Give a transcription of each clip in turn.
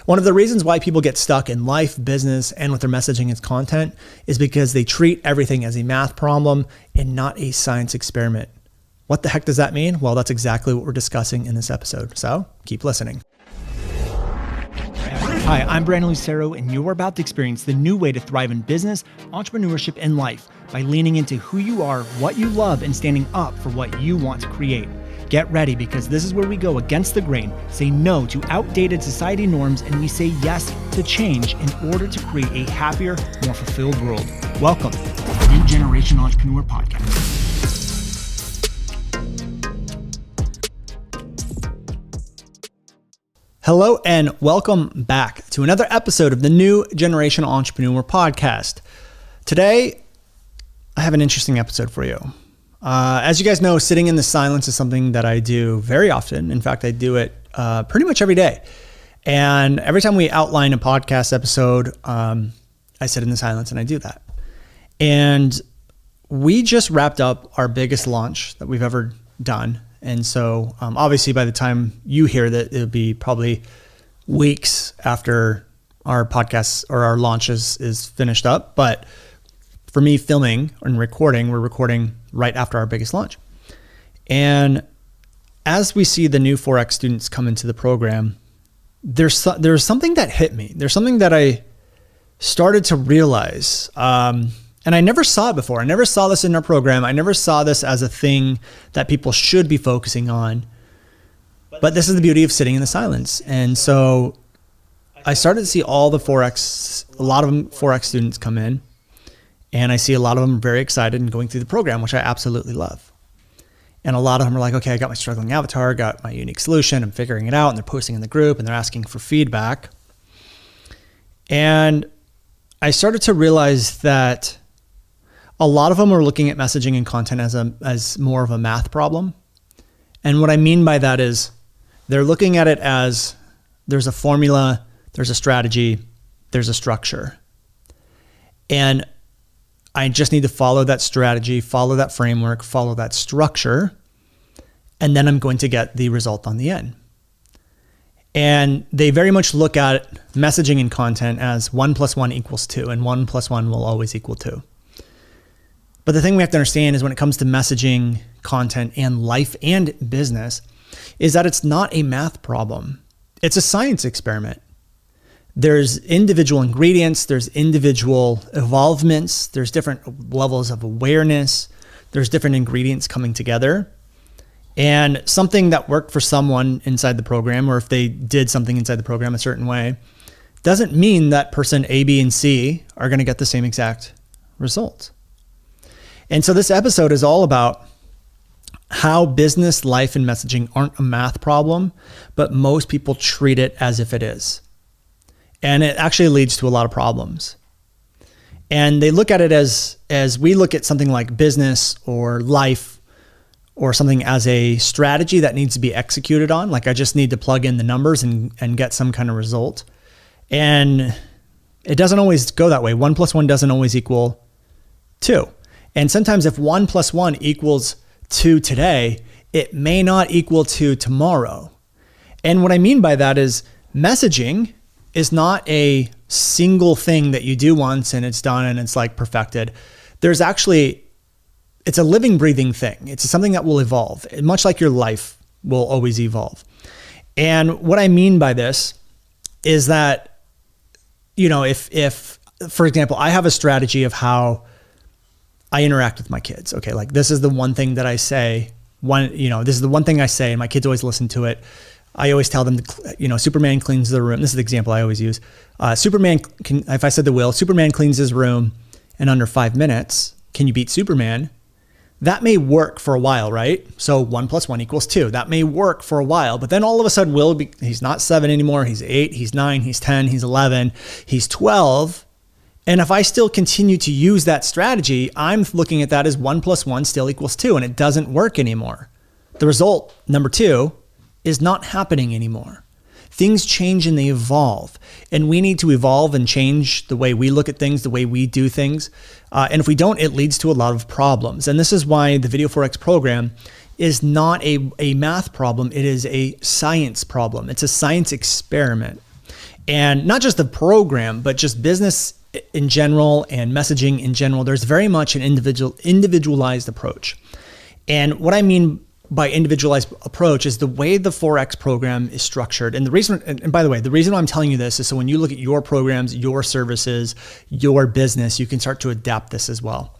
One of the reasons why people get stuck in life, business, and with their messaging and content is because they treat everything as a math problem and not a science experiment. What the heck does that mean? Well, that's exactly what we're discussing in this episode. So keep listening. Hi, I'm Brandon Lucero, and you're about to experience the new way to thrive in business, entrepreneurship, and life by leaning into who you are, what you love, and standing up for what you want to create. Get ready, because this is where we go against the grain, say no to outdated society norms, and we say yes to change in order to create a happier, more fulfilled world. Welcome to the New Generation Entrepreneur Podcast. Hello and welcome back to another episode of the New Generation Entrepreneur Podcast. Today, I have an interesting episode for you. As you guys know, sitting in the silence is something that I do very often. In fact, I do it pretty much every day. And every time we outline a podcast episode, I sit in the silence and I do that. And we just wrapped up our biggest launch that we've ever done. And so obviously by the time you hear that, it'll be probably weeks after our podcast or our launch is finished up. But for me, filming and recording, we're recording right after our biggest launch. And as we see the new Forex students come into the program, there's something that hit me. There's something that I started to realize. And I never saw it before. I never saw this in our program. I never saw this as a thing that people should be focusing on. But this is the beauty of sitting in the silence. And so I started to see a lot of them Forex students come in. And I see a lot of them very excited and going through the program, which I absolutely love. And a lot of them are like, okay, I got my struggling avatar, got my unique solution, I'm figuring it out. And they're posting in the group and they're asking for feedback. And I started to realize that a lot of them are looking at messaging and content as more of a math problem. And what I mean by that is they're looking at it as there's a formula, there's a strategy, there's a structure. And I just need to follow that strategy, follow that framework, follow that structure, and then I'm going to get the result on the end. And they very much look at messaging and content as 1 + 1 = 2, and 1 + 1 will always equal 2. But the thing we have to understand is when it comes to messaging, content, and life and business is that it's not a math problem. It's a science experiment. There's individual ingredients, there's individual evolvements, there's different levels of awareness, there's different ingredients coming together. And something that worked for someone inside the program, or if they did something inside the program a certain way, doesn't mean that person A, B, and C are going to get the same exact result. And so this episode is all about how business, life, and messaging aren't a math problem, but most people treat it as if it is. And it actually leads to a lot of problems. And they look at it as we look at something like business or life or something as a strategy that needs to be executed on. Like I just need to plug in the numbers and get some kind of result. And it doesn't always go that way. 1 + 1 doesn't always equal 2. And sometimes if 1 + 1 equals 2 today, it may not equal 2 tomorrow. And what I mean by that is messaging is not a single thing that you do once and it's done and it's like perfected. It's a living, breathing thing. It's something that will evolve, much like your life will always evolve. And what I mean by this is that, if for example, I have a strategy of how I interact with my kids. Okay, like this is the one thing that I say. This is the one thing I say, and my kids always listen to it. I always tell them, Superman cleans the room. This is the example I always use. If I said the will, Superman cleans his room in under 5 minutes. Can you beat Superman? That may work for a while, right? So 1 + 1 = 2. That may work for a while, but then all of a sudden he's not 7 anymore. He's 8, he's 9, he's 10, he's 11, he's 12. And if I still continue to use that strategy, I'm looking at that as 1 + 1 still equals 2, and it doesn't work anymore. The result, number 2, is not happening anymore. Things change and they evolve, and we need to evolve and change the way we look at things, the way we do things. And if we don't, it leads to a lot of problems. And this is why the Video Forex program is not a math problem. It is a science problem. It's a science experiment. And not just the program, but just business in general and messaging in general. There's very much an individualized approach. And what I mean by individualized approach is the way the Forex program is structured. And the reason, and by the way, the reason why I'm telling you this is so when you look at your programs, your services, your business, you can start to adapt this as well.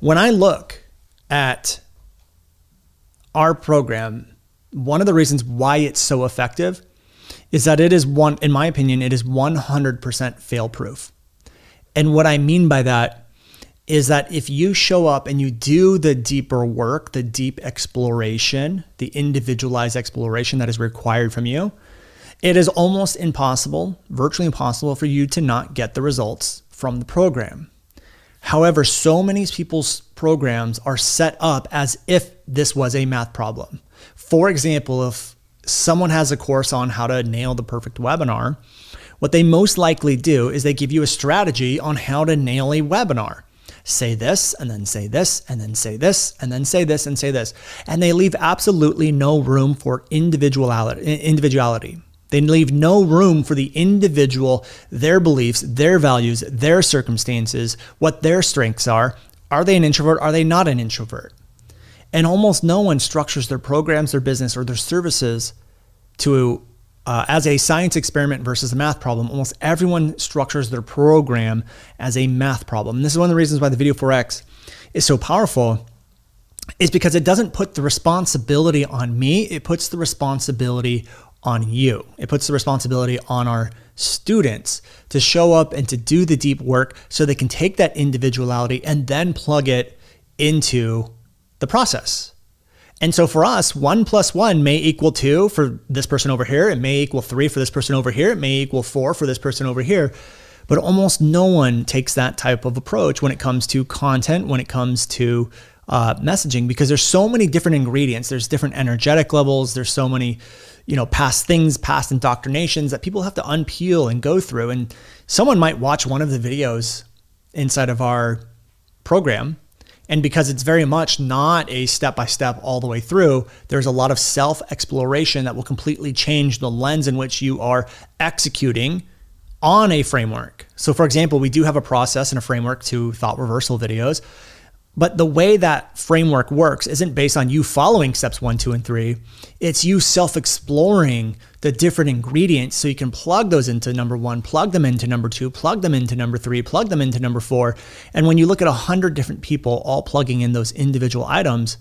When I look at our program, one of the reasons why it's so effective is that it is in my opinion, it is 100% fail proof. And what I mean by that is that if you show up and you do the deeper work, the deep exploration, the individualized exploration that is required from you, it is almost impossible, virtually impossible for you to not get the results from the program. However, so many people's programs are set up as if this was a math problem. For example, if someone has a course on how to nail the perfect webinar, what they most likely do is they give you a strategy on how to nail a webinar. Say this, and then say this, and then say this, and then say this, and say this. And they leave absolutely no room for individuality. They leave no room for the individual, their beliefs, their values, their circumstances, what their strengths are. Are they an introvert? Are they not an introvert? And almost no one structures their programs, their business, or their services to as a science experiment versus a math problem. Almost everyone structures their program as a math problem. And this is one of the reasons why the Video Forex is so powerful, is because it doesn't put the responsibility on me. It puts the responsibility on you. It puts the responsibility on our students to show up and to do the deep work so they can take that individuality and then plug it into the process. And so for us, 1 + 1 may equal 2 for this person over here. It may equal 3 for this person over here. It may equal 4 for this person over here. But almost no one takes that type of approach when it comes to content, when it comes to messaging, because there's so many different ingredients. There's different energetic levels. There's so many, past things, past indoctrinations that people have to unpeel and go through. And someone might watch one of the videos inside of our program, and because it's very much not a step-by-step all the way through, there's a lot of self-exploration that will completely change the lens in which you are executing on a framework. So for example, we do have a process and a framework to thought reversal videos, but the way that framework works isn't based on you following steps 1, 2, and 3. It's you self-exploring the different ingredients so you can plug those into number 1, plug them into number 2, plug them into number 3, plug them into number 4. And when you look at 100 different people all plugging in those individual items,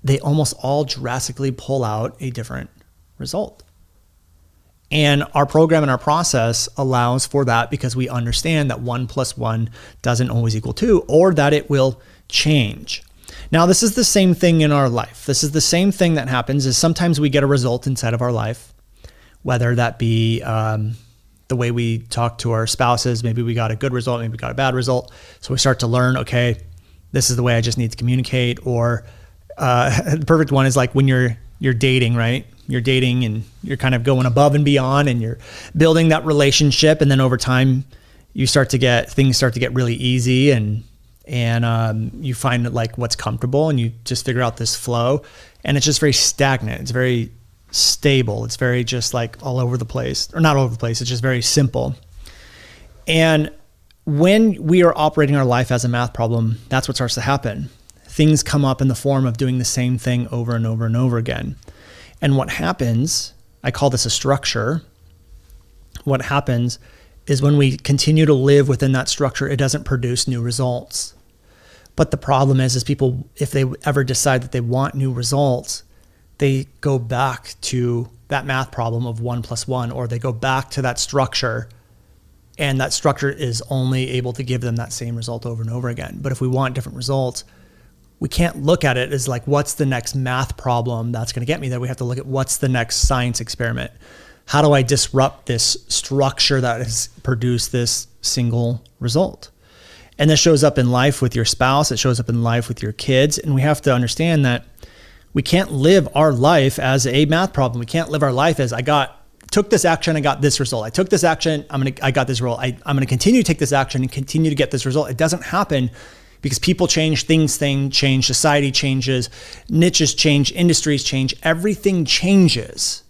they almost all drastically pull out a different result. And our program and our process allows for that because we understand that 1 + 1 doesn't always equal 2, or that it will change. Now, this is the same thing in our life. This is the same thing that happens is sometimes we get a result inside of our life, whether that be the way we talk to our spouses. Maybe we got a good result, maybe we got a bad result. So we start to learn, okay, this is the way I just need to communicate. Or the perfect one is like when you're dating, right? You're dating and you're kind of going above and beyond and you're building that relationship. And then over time, things start to get really easy and you find like what's comfortable and you just figure out this flow, and it's just very stagnant. It's very stable. It's very just like all over the place, or not all over the place. It's just very simple. And when we are operating our life as a math problem, that's what starts to happen. Things come up in the form of doing the same thing over and over and over again. And what happens, I call this a structure. What happens is when we continue to live within that structure, it doesn't produce new results. But the problem is people, if they ever decide that they want new results, they go back to that math problem of 1 + 1, or they go back to that structure, and that structure is only able to give them that same result over and over again. But if we want different results, we can't look at it as like, what's the next math problem that's going to get me there? We have to look at what's the next science experiment. How do I disrupt this structure that has produced this single result? And this shows up in life with your spouse. It shows up in life with your kids. And we have to understand that we can't live our life as a math problem. We can't live our life as took this action, I got this result. I took this action, I got this result. I'm going to continue to take this action and continue to get this result. It doesn't happen because people change, things change, society changes, niches change, industries change, everything changes.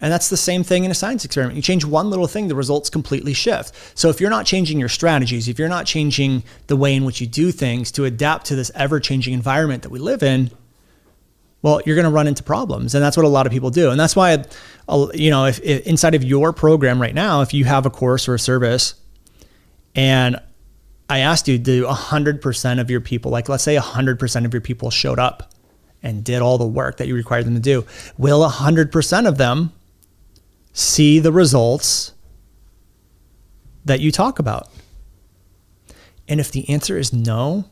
And that's the same thing in a science experiment. You change one little thing, the results completely shift. So if you're not changing your strategies, if you're not changing the way in which you do things to adapt to this ever-changing environment that we live in, well, you're going to run into problems. And that's what a lot of people do. And that's why, if inside of your program right now, if you have a course or a service, and I asked you, do 100% of your people, like let's say 100% of your people showed up and did all the work that you required them to do, will 100% of them see the results that you talk about? And if the answer is no,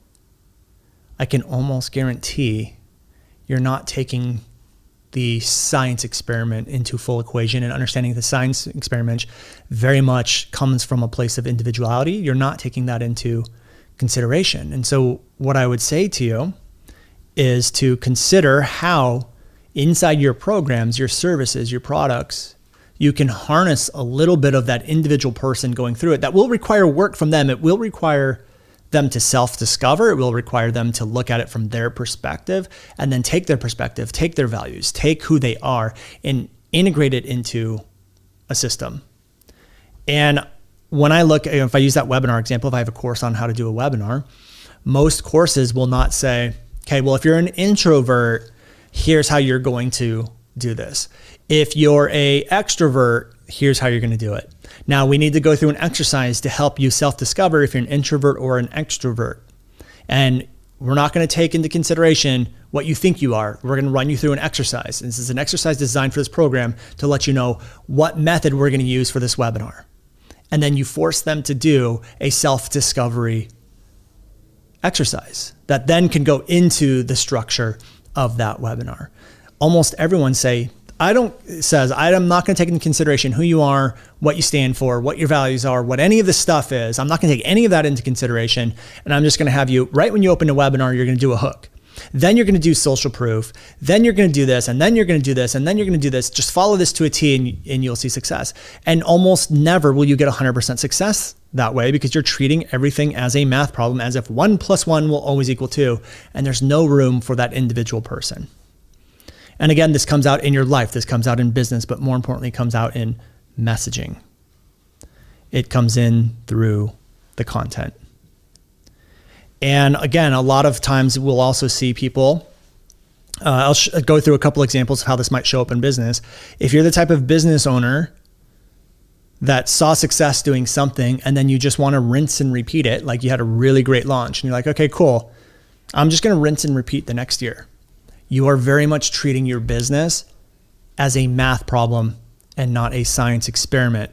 I can almost guarantee you're not taking the science experiment into full equation, and understanding the science experiment very much comes from a place of individuality. You're not taking that into consideration. And so what I would say to you is to consider how inside your programs, your services, your products, you can harness a little bit of that individual person going through it. That will require work from them. It will require them to self-discover. It will require them to look at it from their perspective, and then take their perspective, take their values, take who they are, and integrate it into a system. And when I look, if I use that webinar example, if I have a course on how to do a webinar, most courses will not say, okay, well, if you're an introvert, here's how you're going to do this. If you're an extrovert, here's how you're going to do it. Now, we need to go through an exercise to help you self-discover if you're an introvert or an extrovert. And we're not going to take into consideration what you think you are. We're going to run you through an exercise. And this is an exercise designed for this program to let you know what method we're going to use for this webinar. And then you force them to do a self-discovery exercise that then can go into the structure of that webinar. Almost everyone I'm not going to take into consideration who you are, what you stand for, what your values are, what any of this stuff is. I'm not going to take any of that into consideration. And I'm just going to have you, right when you open a webinar, you're going to do a hook. Then you're going to do social proof. Then you're going to do this, and then you're going to do this, and then you're going to do this. Just follow this to a T and you'll see success. And almost never will you get 100% success that way, because you're treating everything as a math problem, as if 1 + 1 will always equal 2. And there's no room for that individual person. And again, this comes out in your life, this comes out in business, but more importantly, it comes out in messaging. It comes in through the content. And again, a lot of times we'll also see people, I'll go through a couple examples of how this might show up in business. If you're the type of business owner that saw success doing something and then you just want to rinse and repeat it, like you had a really great launch and you're like, okay, cool, I'm just going to rinse and repeat the next year. You are very much treating your business as a math problem and not a science experiment.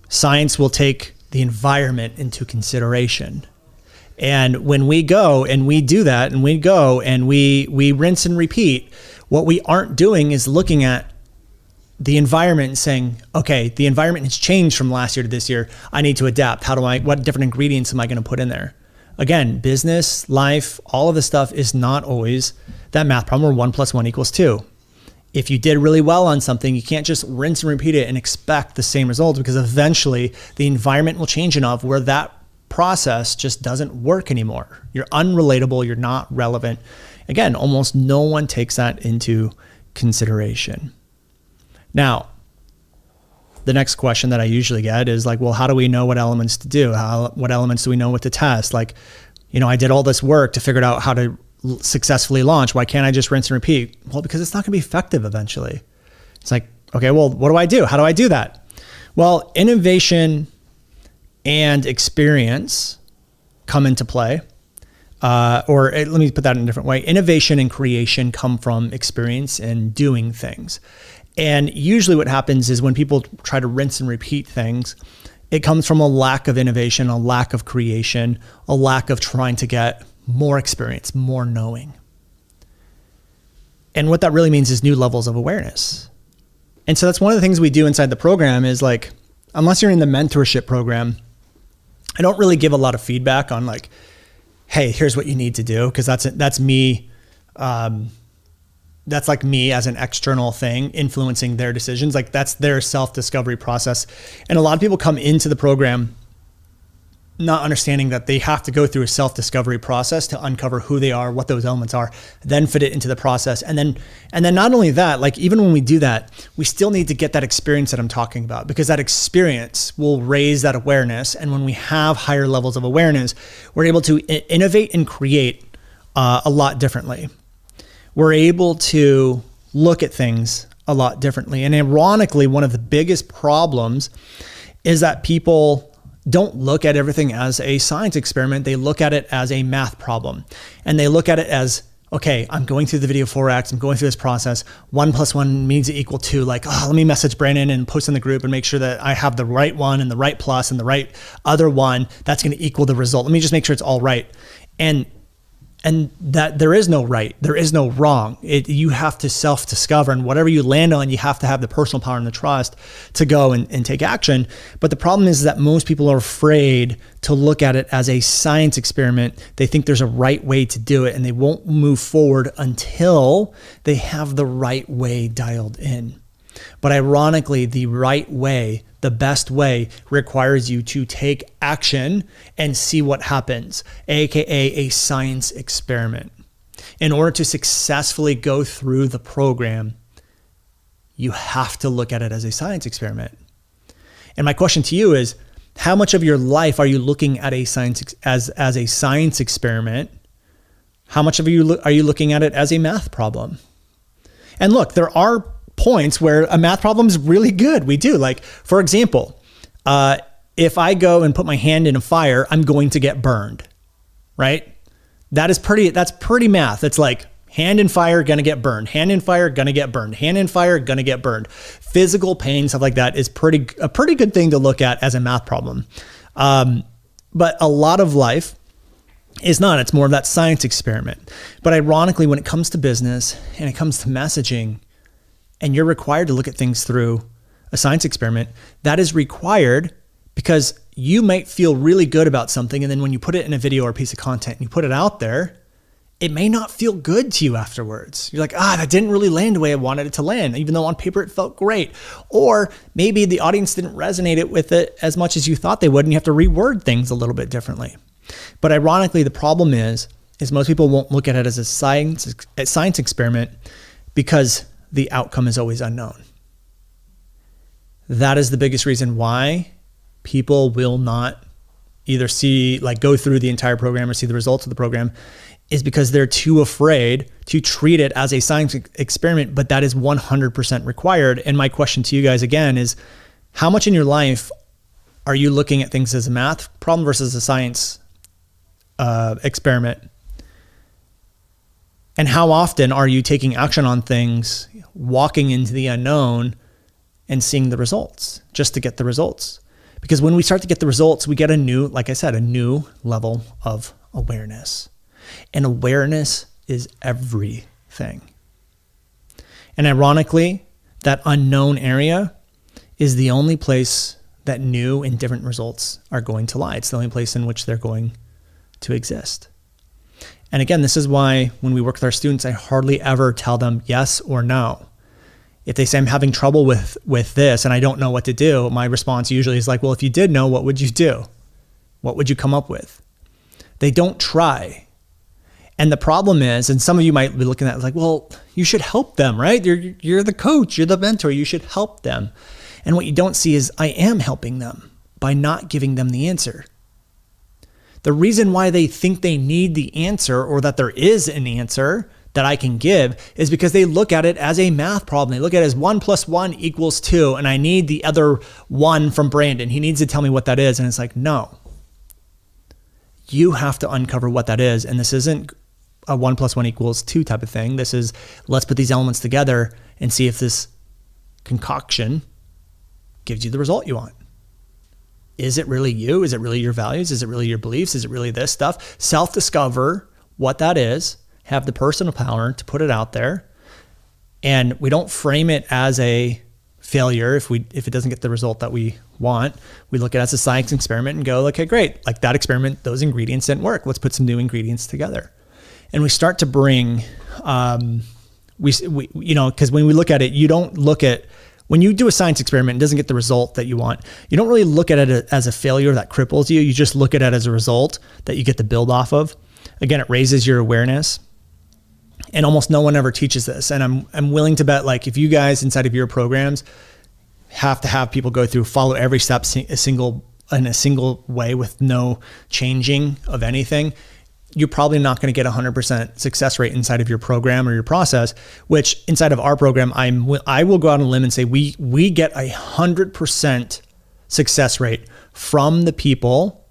Science will take the environment into consideration. And when we go and we do that, and we go and we rinse and repeat, what we aren't doing is looking at the environment and saying, okay, the environment has changed from last year to this year. I need to adapt. What different ingredients am I going to put in there? Again, business, life, all of this stuff is not always that math problem where 1 + 1 = 2. If you did really well on something, you can't just rinse and repeat it and expect the same results, because eventually the environment will change enough where that process just doesn't work anymore. You're unrelatable. You're not relevant. Again, almost no one takes that into consideration. Now, the next question that I usually get is like, well, how do we know what elements to do? What elements do we know what to test? Like, I did all this work to figure out how to successfully launch. Why can't I just rinse and repeat? Well, because it's not going to be effective eventually. It's like, okay, well, what do I do? How do I do that? Well, innovation and experience come into play. Let me put that in a different way. Innovation and creation come from experience and doing things. And usually what happens is when people try to rinse and repeat things, it comes from a lack of innovation, a lack of creation, a lack of trying to get more experience, more knowing. And what that really means is new levels of awareness. And so that's one of the things we do inside the program is like, unless you're in the mentorship program, I don't really give a lot of feedback on like, hey, here's what you need to do. Cause that's me. That's like me as an external thing influencing their decisions. Like that's their self-discovery process. And a lot of people come into the program not understanding that they have to go through a self-discovery process to uncover who they are, what those elements are, then fit it into the process. And then not only that, like even when we do that, we still need to get that experience that I'm talking about, because that experience will raise that awareness. And when we have higher levels of awareness, we're able to innovate and create a lot differently. We're able to look at things a lot differently. And ironically, one of the biggest problems is that people don't look at everything as a science experiment. They look at it as a math problem. And they look at it as, okay, I'm going through the video 4X, I'm going through this process. 1 + 1 means to equal 2. Like, oh, let me message Brandon and post in the group and make sure that I have the right one and the right plus and the right other one that's going to equal the result. Let me just make sure it's all right. And that there is no right, there is no wrong. You have to self-discover, and whatever you land on, you have to have the personal power and the trust to go and take action. But the problem is that most people are afraid to look at it as a science experiment. They think there's a right way to do it, and they won't move forward until they have the right way dialed in. But ironically, the right way, the best way, requires you to take action and see what happens, aka a science experiment. In order to successfully go through the program, you have to look at it as a science experiment. And my question to you is, how much of your life are you looking at a science as a science experiment? How much of you are you looking at it as a math problem? And look, there are points where a math problem is really good. We do. Like, for example, if I go and put my hand in a fire, I'm going to get burned, right? That's pretty math. It's like hand in fire, gonna get burned. Hand in fire, gonna get burned. Hand in fire, gonna get burned. Physical pain, stuff like that is a pretty good thing to look at as a math problem. But a lot of life is not. It's more of that science experiment. But ironically, when it comes to business and it comes to messaging, and you're required to look at things through a science experiment, that is required because you might feel really good about something. And then when you put it in a video or a piece of content and you put it out there, it may not feel good to you afterwards. You're like, that didn't really land the way I wanted it to land, even though on paper it felt great. Or maybe the audience didn't resonate with it as much as you thought they would, and you have to reword things a little bit differently. But ironically, the problem is most people won't look at it as a science experiment because the outcome is always unknown. That is the biggest reason why people will not either go through the entire program or see the results of the program, is because they're too afraid to treat it as a science experiment, but that is 100% required. And my question to you guys again is, how much in your life are you looking at things as a math problem versus a science experiment? And how often are you taking action on things, walking into the unknown and seeing the results just to get the results? Because when we start to get the results, we get a new level of awareness. And awareness is everything. And ironically, that unknown area is the only place that new and different results are going to lie. It's the only place in which they're going to exist. And again, this is why when we work with our students, I hardly ever tell them yes or no. If they say I'm having trouble with this and I don't know what to do, my response usually is like, well, if you did know, what would you do? What would you come up with? They don't try. And the problem is, and some of you might be looking at it like, well, you should help them, right? You're the coach, you're the mentor, you should help them. And what you don't see is I am helping them by not giving them the answer. The reason why they think they need the answer, or that there is an answer that I can give, is because they look at it as a math problem. They look at it as 1 + 1 = 2, and I need the other one from Brandon. He needs to tell me what that is. And it's like, no. You have to uncover what that is. And this isn't a 1 + 1 = 2 type of thing. This is, let's put these elements together and see if this concoction gives you the result you want. Is it really you? Is it really your values? Is it really your beliefs? Is it really this stuff? Self-discover what that is. Have the personal power to put it out there. And we don't frame it as a failure if it doesn't get the result that we want. We look at it as a science experiment and go, okay, great. Like that experiment, those ingredients didn't work. Let's put some new ingredients together. And we start to bring, because when we look at it, you don't look at when you do a science experiment and doesn't get the result that you want, you don't really look at it as a failure that cripples you. You just look at it as a result that you get to build off of. Again, it raises your awareness. And almost no one ever teaches this. And I'm willing to bet, like, if you guys inside of your programs have to have people go through, follow every step in a single way with no changing of anything, you're probably not going to get 100% success rate inside of your program or your process, which inside of our program, I will go out on a limb and say we get 100% success rate from the people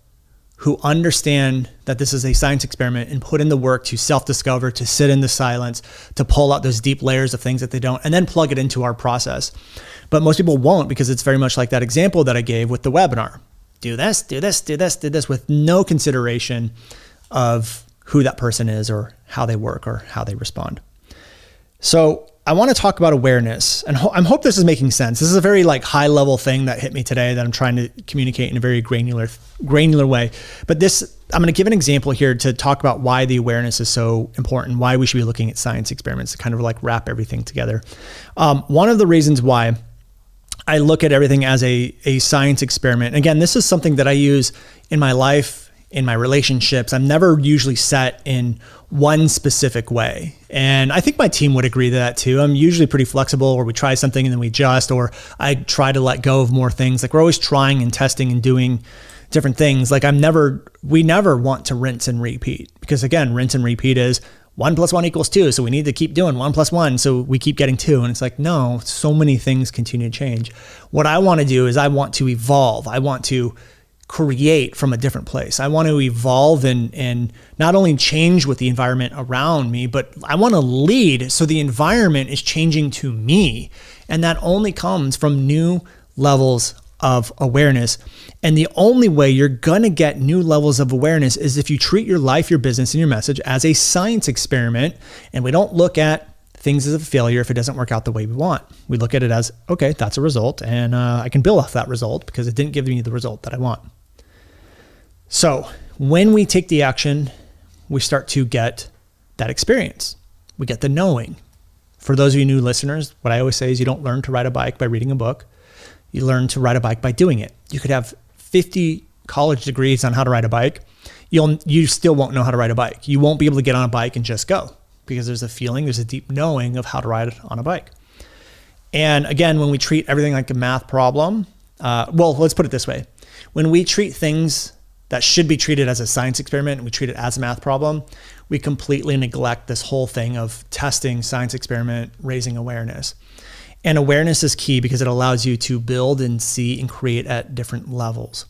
who understand that this is a science experiment and put in the work to self-discover, to sit in the silence, to pull out those deep layers of things that they don't, and then plug it into our process. But most people won't, because it's very much like that example that I gave with the webinar. Do this, do this, do this, do this, with no consideration of who that person is or how they work or how they respond. So I want to talk about awareness, and I hope this is making sense. This is a very like high level thing that hit me today that I'm trying to communicate in a very granular way. But I'm going to give an example here to talk about why the awareness is so important, why we should be looking at science experiments to kind of like wrap everything together. One of the reasons why I look at everything as a science experiment, again, this is something that I use in my life, in my relationships. I'm never usually set in one specific way. And I think my team would agree to that too. I'm usually pretty flexible, or we try something and then we adjust, or I try to let go of more things. Like, we're always trying and testing and doing different things. Like, we never want to rinse and repeat, because again, rinse and repeat is 1 + 1 = 2. So we need to keep doing 1 + 1. So we keep getting 2. And it's like, no, so many things continue to change. What I want to do is I want to evolve. I want to create from a different place. I want to evolve and not only change with the environment around me, but I want to lead so the environment is changing to me. And that only comes from new levels of awareness. And the only way you're going to get new levels of awareness is if you treat your life, your business, and your message as a science experiment. And we don't look at things as a failure if it doesn't work out the way we want. We look at it as, okay, that's a result, and I can build off that result because it didn't give me the result that I want. So when we take the action, we start to get that experience. We get the knowing. For those of you new listeners, what I always say is you don't learn to ride a bike by reading a book. You learn to ride a bike by doing it. You could have 50 college degrees on how to ride a bike. You still won't know how to ride a bike. You won't be able to get on a bike and just go, because there's a feeling, there's a deep knowing of how to ride on a bike. And again, when we treat everything like a math problem, well, let's put it this way. When we treat things that should be treated as a science experiment and we treat it as a math problem, we completely neglect this whole thing of testing, science experiment, raising awareness. And awareness is key because it allows you to build and see and create at different levels.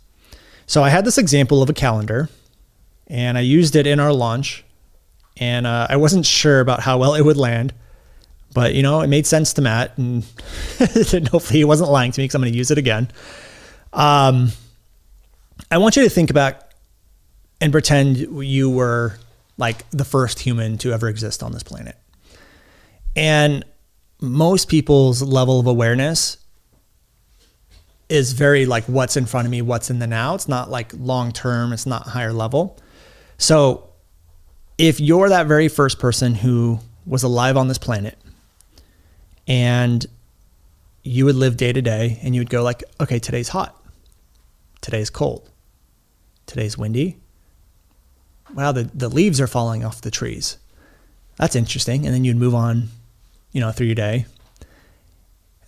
So I had this example of a calendar, and I used it in our launch, and I wasn't sure about how well it would land, but it made sense to Matt, and hopefully he wasn't lying to me because I'm going to use it again. I want you to think back and pretend you were like the first human to ever exist on this planet. And most people's level of awareness is very like what's in front of me, what's in the now. It's not like long-term, it's not higher level. So if you're that very first person who was alive on this planet, and you would live day to day, and you would go like, okay, today's hot. Today's cold. Today's windy. Wow, the leaves are falling off the trees. That's interesting. And then you'd move on, through your day.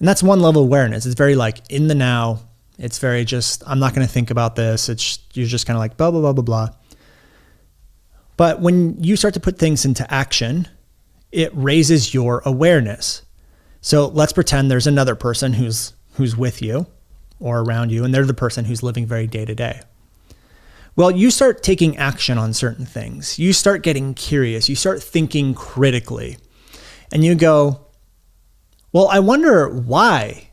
And that's one level of awareness. It's very like in the now. It's very just, I'm not going to think about this. You're just kind of like blah, blah, blah, blah, blah. But when you start to put things into action, it raises your awareness. So let's pretend there's another person who's with you or around you, and they're the person who's living very day to day. Well, you start taking action on certain things. You start getting curious. You start thinking critically. And you go, well, I wonder why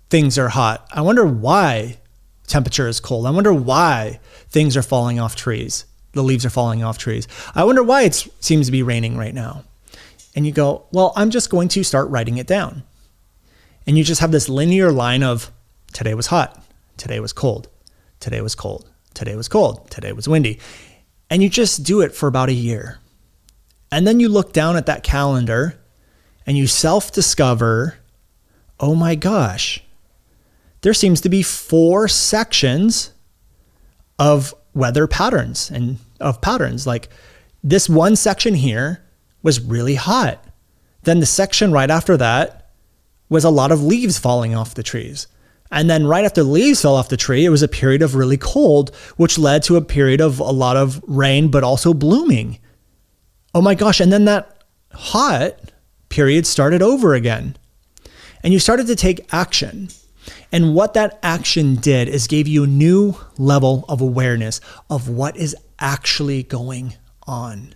things are hot. I wonder why temperature is cold. I wonder why things are falling off trees. The leaves are falling off trees. I wonder why it seems to be raining right now. And you go, well, I'm just going to start writing it down. And you just have this linear line of today was hot. Today was cold. Today was cold. Today was cold. Today was windy. And you just do it for about a year. And then you look down at that calendar and you self-discover, oh my gosh, there seems to be 4 sections of weather patterns and of patterns. Like this one section here was really hot. Then the section right after that was a lot of leaves falling off the trees. And then right after the leaves fell off the tree, it was a period of really cold, which led to a period of a lot of rain, but also blooming. Oh my gosh. And then that hot period started over again. And you started to take action. And what that action did is gave you a new level of awareness of what is actually going on.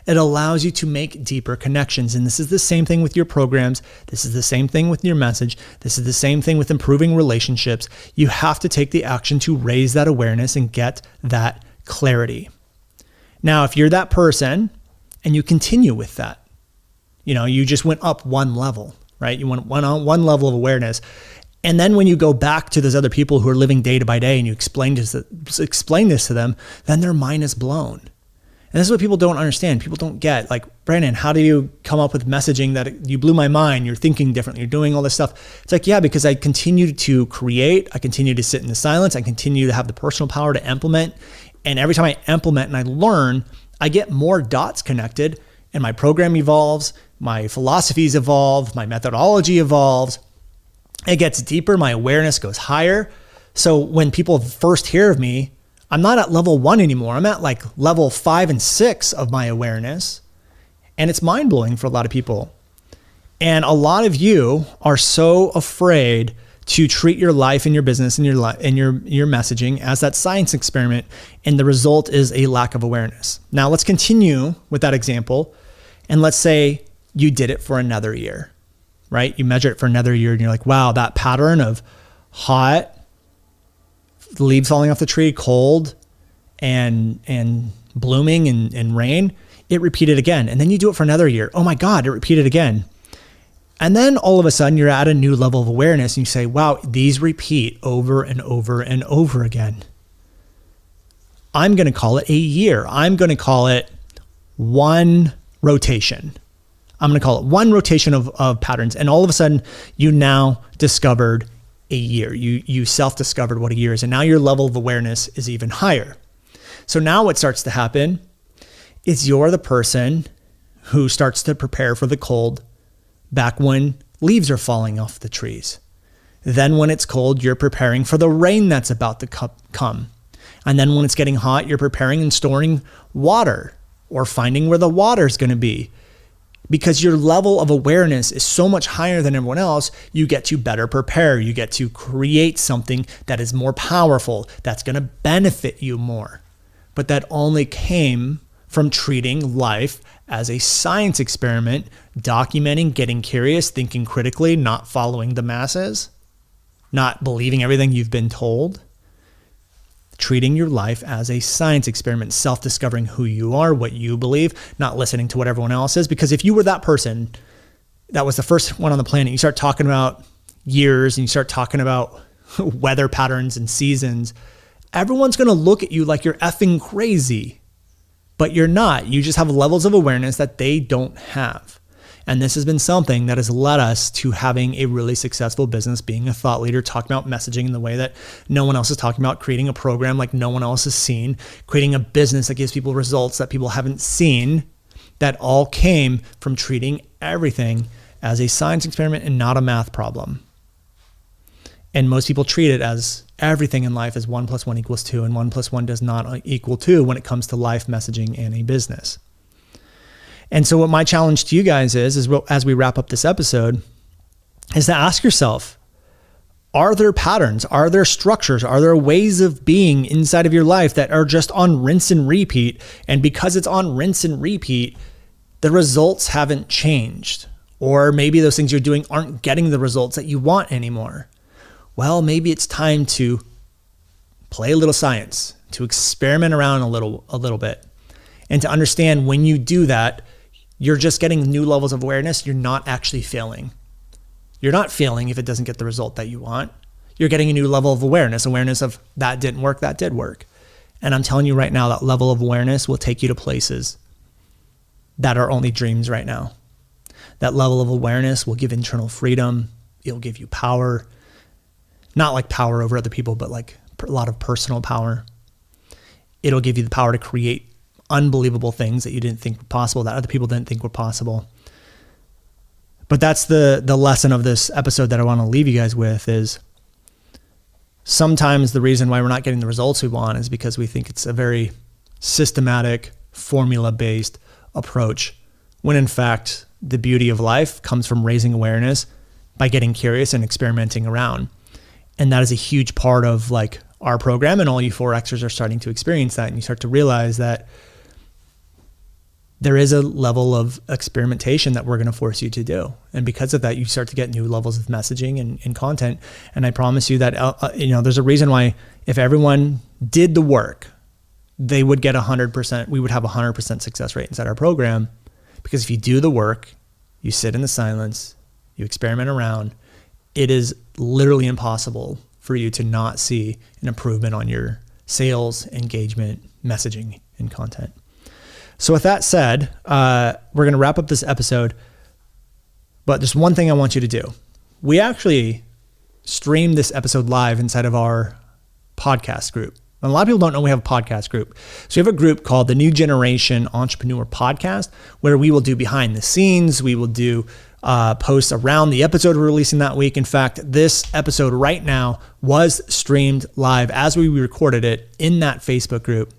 It allows you to make deeper connections. And this is the same thing with your programs. This is the same thing with your message. This is the same thing with improving relationships. You have to take the action to raise that awareness and get that clarity. Now, if you're that person and you continue with that, you just went up one level, right? You went on one level of awareness. And then when you go back to those other people who are living day by day and you explain this to them, then their mind is blown. And this is what people don't understand. People don't get, like, Brandon, how do you come up with messaging that you blew my mind? You're thinking differently. You're doing all this stuff. It's like, yeah, because I continue to create. I continue to sit in the silence. I continue to have the personal power to implement. And every time I implement and I learn, I get more dots connected and my program evolves. My philosophies evolve. My methodology evolves. It gets deeper. My awareness goes higher. So when people first hear of me, I'm not at level 1 anymore. I'm at like level 5 and 6 of my awareness. And it's mind blowing for a lot of people. And a lot of you are so afraid to treat your life and your business and your messaging as that science experiment. And the result is a lack of awareness. Now let's continue with that example. And let's say you did it for another year, right? You measure it for another year and you're like, wow, that pattern of hot, leaves falling off the tree, cold, and blooming and rain, it repeated again. And then you do it for another year. Oh my God, it repeated again. And then all of a sudden you're at a new level of awareness and you say, wow, these repeat over and over and over again. I'm going to call it a year. I'm going to call it one rotation. I'm going to call it one rotation of patterns. And all of a sudden you now discovered a year. You self-discovered what a year is. And now your level of awareness is even higher. So now what starts to happen is you're the person who starts to prepare for the cold back when leaves are falling off the trees. Then when it's cold, you're preparing for the rain that's about to come. And then when it's getting hot, you're preparing and storing water or finding where the water is going to be. Because your level of awareness is so much higher than everyone else, you get to better prepare. You get to create something that is more powerful, that's going to benefit you more. But that only came from treating life as a science experiment, documenting, getting curious, thinking critically, not following the masses, not believing everything you've been told. Treating your life as a science experiment, self-discovering who you are, what you believe, not listening to what everyone else is. Because if you were that person that was the first one on the planet, you start talking about years and you start talking about weather patterns and seasons, everyone's going to look at you like you're effing crazy. But you're not. You just have levels of awareness that they don't have. And this has been something that has led us to having a really successful business, being a thought leader, talking about messaging in the way that no one else is talking about, creating a program like no one else has seen, creating a business that gives people results that people haven't seen. That all came from treating everything as a science experiment and not a math problem. And most people treat it as everything in life as 1 + 1 = 2, and 1 + 1 does not equal 2 when it comes to life, messaging, and a business. And so what my challenge to you guys is as we wrap up this episode, is to ask yourself, are there patterns? Are there structures? Are there ways of being inside of your life that are just on rinse and repeat? And because it's on rinse and repeat, the results haven't changed. Or maybe those things you're doing aren't getting the results that you want anymore. Well, maybe it's time to play a little science, to experiment around a little bit, and to understand when you do that, you're just getting new levels of awareness. You're not actually failing. You're not failing if it doesn't get the result that you want. You're getting a new level of awareness of that didn't work, that did work. And I'm telling you right now, that level of awareness will take you to places that are only dreams right now. That level of awareness will give internal freedom. It'll give you power, not like power over other people, but like a lot of personal power. It'll give you the power to create unbelievable things that you didn't think were possible, that other people didn't think were possible. But that's the lesson of this episode that I want to leave you guys with is sometimes the reason why we're not getting the results we want is because we think it's a very systematic, formula-based approach, when in fact, the beauty of life comes from raising awareness by getting curious and experimenting around. And that is a huge part of like our program, and all you 4Xers are starting to experience that. And you start to realize that there is a level of experimentation that we're going to force you to do. And because of that, you start to get new levels of messaging and content. And I promise you that, there's a reason why if everyone did the work, they would get 100%, we would have 100% success rate inside our program. Because if you do the work, you sit in the silence, you experiment around, it is literally impossible for you to not see an improvement on your sales, engagement, messaging, and content. So with that said, we're going to wrap up this episode, but there's one thing I want you to do. We actually streamed this episode live inside of our podcast group. And a lot of people don't know we have a podcast group. So we have a group called the New Generation Entrepreneur Podcast, where we will do behind the scenes. We will do posts around the episode we're releasing that week. In fact, this episode right now was streamed live as we recorded it in that Facebook group.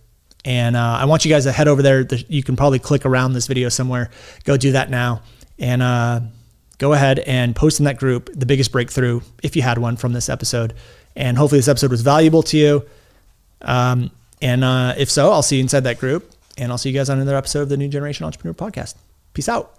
And I want you guys to head over there. You can probably click around this video somewhere. Go do that now. And go ahead and post in that group the biggest breakthrough, if you had one, from this episode. And hopefully this episode was valuable to you. If so, I'll see you inside that group. And I'll see you guys on another episode of the New Generation Entrepreneur Podcast. Peace out.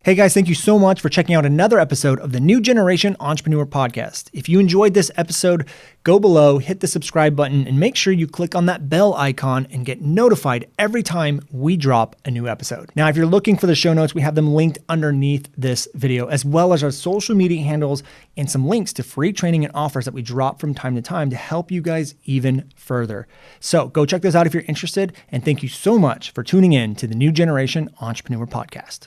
Hey guys, thank you so much for checking out another episode of the New Generation Entrepreneur Podcast. If you enjoyed this episode, go below, hit the subscribe button, and make sure you click on that bell icon and get notified every time we drop a new episode. Now, if you're looking for the show notes, we have them linked underneath this video, as well as our social media handles and some links to free training and offers that we drop from time to time to help you guys even further. So go check those out if you're interested, and thank you so much for tuning in to the New Generation Entrepreneur Podcast.